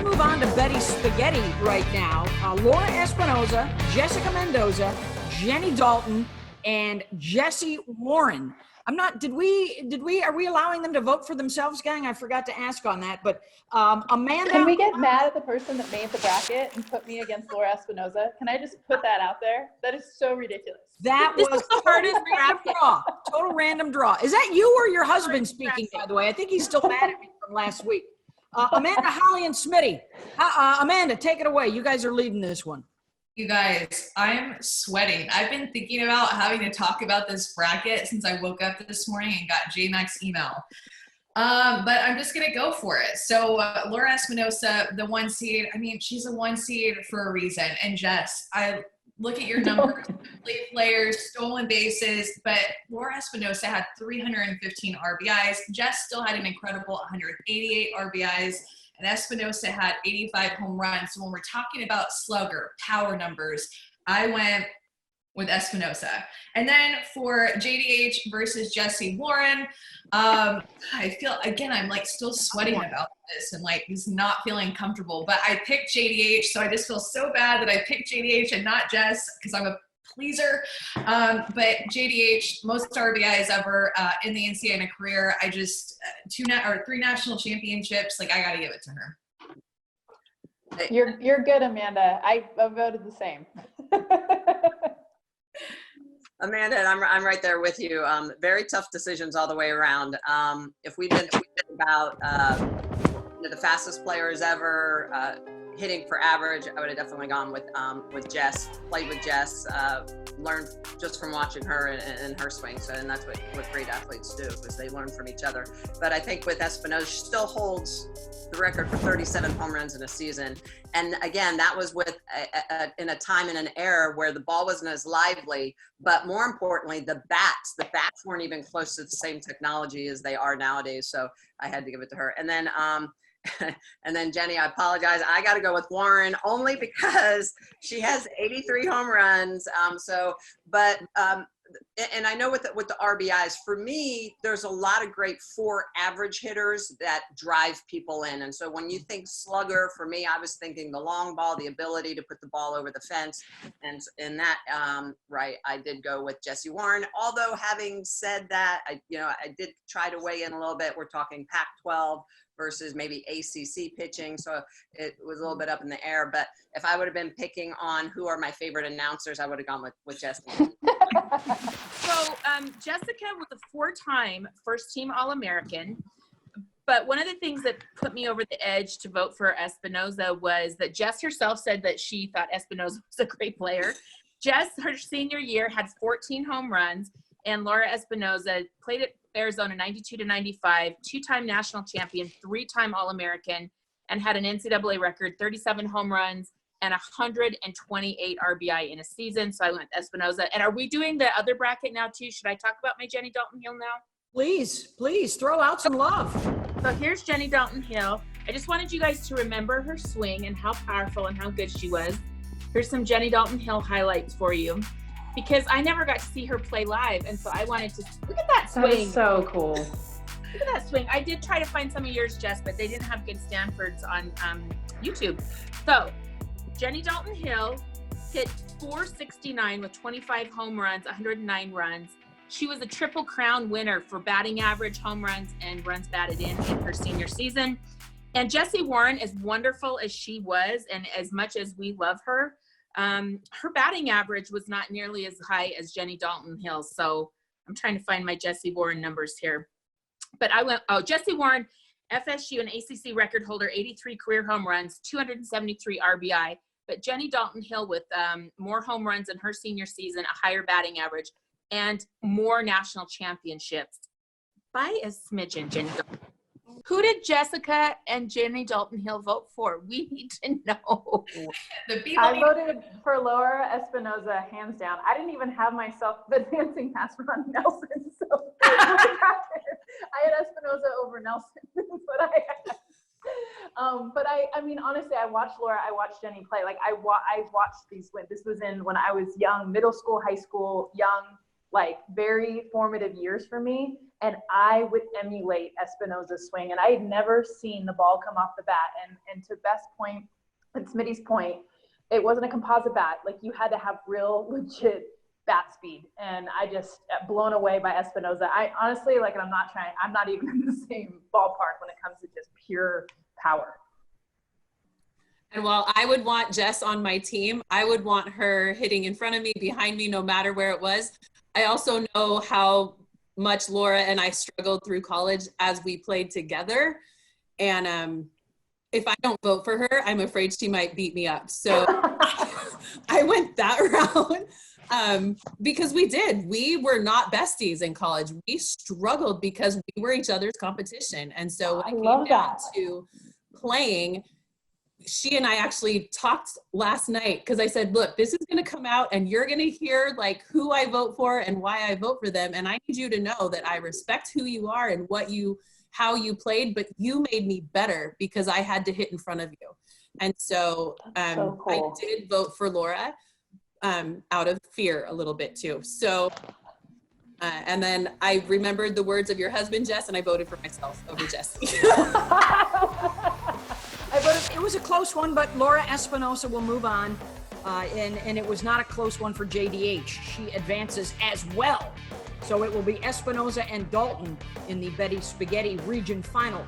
move on to Betty Spaghetti right now. Laura Espinoza, Jessica Mendoza, Jenny Dalton, and Jessie Warren. Are we allowing them to vote for themselves, gang? I forgot to ask on that, but Amanda. Can we get mad at the person that made the bracket and put me against Laura Espinoza? Can I just put that out there? That is so ridiculous. That was the hardest random draw. Total random draw. Is that you or your husband speaking, by the way? I think he's still mad at me from last week. Amanda, Holly, and Smitty. Amanda, take it away. You guys are leading this one. You guys, I'm sweating. I've been thinking about having to talk about this bracket since I woke up this morning and got J-Mac's email. But I'm just going to go for it. So Laura Espinoza, the 1 seed, I mean, she's a 1 seed for a reason. And Jess, I look at your numbers, late players, stolen bases, but Laura Espinoza had 315 RBIs. Jess still had an incredible 188 RBIs. And Espinoza had 85 home runs. So when we're talking about slugger, power numbers, I went with Espinoza. And then for JDH versus Jessie Warren, I feel, again, I'm like still sweating about this and like just not feeling comfortable. But I picked JDH, so I just feel so bad that I picked JDH and not Jess because I'm a pleaser. But JDH, most RBIs ever in the NCAA in a career. I just 3 national championships. Like I got to give it to her. You're good, Amanda. I voted the same. Amanda, and I'm right there with you. Very tough decisions all the way around. If we did about the fastest players ever hitting for average, I would have definitely gone with Jess. Played with Jess, learned just from watching her and her swing. So, and that's what great athletes do, is they learn from each other. But I think with Espinoza, she still holds the record for 37 home runs in a season. And again, that was with in a time and an era where the ball wasn't as lively, but more importantly, the bats weren't even close to the same technology as they are nowadays. So I had to give it to her. And then, and then Jenny, I apologize. I got to go with Warren only because she has 83 home runs. And I know with the RBIs, for me, there's a lot of great 4 average hitters that drive people in. And so when you think slugger, for me, I was thinking the long ball, the ability to put the ball over the fence. And in that, I did go with Jessie Warren. Although having said that, I did try to weigh in a little bit. We're talking Pac-12 versus maybe ACC pitching. So it was a little bit up in the air. But if I would have been picking on who are my favorite announcers, I would have gone with Jessie. So Jessica was a 4-time first-team All-American. But one of the things that put me over the edge to vote for Espinoza was that Jess herself said that she thought Espinoza was a great player. Jess, her senior year, had 14 home runs, and Laura Espinoza played at Arizona 92-95, 2-time national champion, 3-time All-American, and had an NCAA record, 37 home runs and 128 RBI in a season. So I went Espinoza. And are we doing the other bracket now too? Should I talk about my Jenny Dalton Hill now? Please throw out some love. So here's Jenny Dalton Hill. I just wanted you guys to remember her swing and how powerful and how good she was. Here's some Jenny Dalton Hill highlights for you, because I never got to see her play live. And so I wanted to look at that swing. That is so cool. Look at that swing. I did try to find some of yours, Jess, but they didn't have good Stanfords on YouTube. So Jenny Dalton Hill hit .469 with 25 home runs, 109 runs. She was a Triple Crown winner for batting average, home runs, and runs batted in her senior season. And Jessie Warren, as wonderful as she was, and as much as we love her, her batting average was not nearly as high as Jenny Dalton Hill. So I'm trying to find my Jessie Warren numbers here. But I went, Jessie Warren, FSU and ACC record holder, 83 career home runs, 273 RBI. But Jenny Dalton Hill with more home runs in her senior season, a higher batting average, and more national championships by a smidgen, Jenny Dalton. Who did Jessica and Jenny Dalton Hill vote for? We need to know. I voted for Laura Espinoza, hands down. I didn't even have myself advancing past Ron Nelson, so I had Espinoza over Nelson. But I mean, honestly, I watched Laura, I watched Jenny play. Like I watched these win. This was when I was young, middle school, high school, young. like very formative years for me. And I would emulate Espinosa's swing. And I had never seen the ball come off the bat. And to Beth's point, and Smitty's point, it wasn't a composite bat. Like you had to have real legit bat speed. And I just blown away by Espinosa. I honestly, like, and I'm not even in the same ballpark when it comes to just pure power. And while I would want Jess on my team, I would want her hitting in front of me, behind me, no matter where it was. I also know how much Laura and I struggled through college as we played together. And if I don't vote for her, I'm afraid she might beat me up. So I went that route because we were not besties in college. We struggled because we were each other's competition. And so when it came down to playing, she and I actually talked last night because I said, look, this is going to come out and you're going to hear like who I vote for and why I vote for them. And I need you to know that I respect who you are and how you played, but you made me better because I had to hit in front of you. And so, so cool. I did vote for Laura out of fear a little bit too. So, and then I remembered the words of your husband, Jess, and I voted for myself over Jesse. It was a close one, but Laura Espinosa will move on. And it was not a close one for JDH. She advances as well. So it will be Espinosa and Dalton in the Betty Spaghetti Region Final.